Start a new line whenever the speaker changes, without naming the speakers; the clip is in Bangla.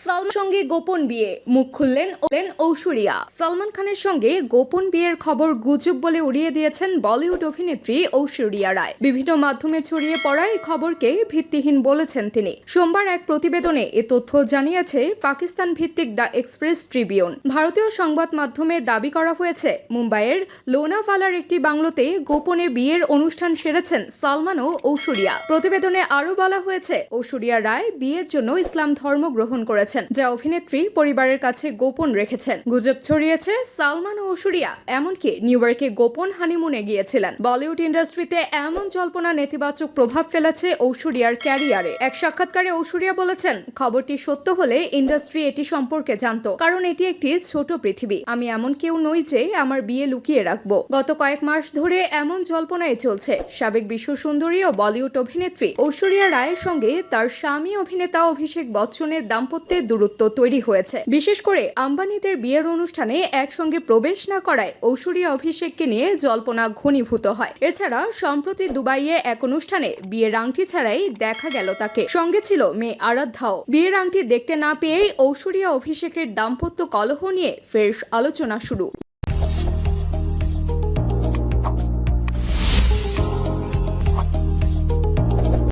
সালমান সঙ্গে গোপন বিয়ে, মুখ খুললেন ঐশ্বরিয়া। সালমান খানের সঙ্গে গোপন বিয়ের খবর গুজব বলে উড়িয়ে দিয়েছেন বলিউড অভিনেত্রী ঐশ্বরিয়া রায়। বিভিন্ন মাধ্যমে ছড়িয়ে পড়া এই খবরকে ভিত্তিহীন বলেছেন তিনি। সোমবার এক প্রতিবেদনে এ তথ্য জানিয়েছে পাকিস্তান ভিত্তিক দ্য এক্সপ্রেস ট্রিবিউন। ভারতীয় সংবাদ মাধ্যমে দাবি করা হয়েছে, মুম্বাইয়ের লোনাভালার একটি বাংলোতে গোপনে বিয়ের অনুষ্ঠান সেরেছেন সালমান ও ঐশ্বরিয়া। প্রতিবেদনে আরও বলা হয়েছে, ঐশ্বরিয়া রায় বিয়ের জন্য ইসলাম ধর্ম গ্রহণ করেছেন, যা অভিনেত্রী পরিবারের কাছে গোপন রেখেছেন। গুজব ছড়িয়েছে সালমান ও ঐশ্বরিয়া এমনকি নিউ ইয়র্কে গোপন হানিমুনে গিয়েছিলেন। বলিউড ইন্ডাস্ট্রিতে এমন জল্পনা নেতিবাচক প্রভাব ফেলেছে ঐশ্বরিয়ার ক্যারিয়ারে। এক সাক্ষাৎকারে ঐশ্বরিয়া বলেছেন, খবরটি সত্য হলে ইন্ডাস্ট্রি এটি সম্পর্কে জানতো, কারণ এটি একটি ছোট পৃথিবী। আমি এমন কেউ নই যে আমার বিয়ে লুকিয়ে রাখবো। গত কয়েক মাস ধরে এমন জল্পনায় চলছে। সাবেক বিশ্ব সুন্দরী ও বলিউড অভিনেত্রী ঐশ্বরিয়া রায়ের সঙ্গে তার স্বামী অভিনেতা অভিষেক বচ্চনের দাম্পত্যের দূরত্ব তৈরি হয়েছে। বিশেষ করে আম্বানিদের বিয়ের অনুষ্ঠানে একসঙ্গে প্রবেশ না করায় ঐশ্বরিয়া অভিষেককে নিয়ে জল্পনা ঘনীভূত হয়। এছাড়া সম্প্রতি দুবাইয়ে এক অনুষ্ঠানে বিয়ের আংটি ছাড়াই দেখা গেল তাকে। সঙ্গে ছিল মেয়ে আরাধ্যাও। বিয়ের আংটি দেখতে না পেয়েই ঐশ্বরিয়া অভিষেকের দাম্পত্য কলহ নিয়ে ফের আলোচনা শুরু।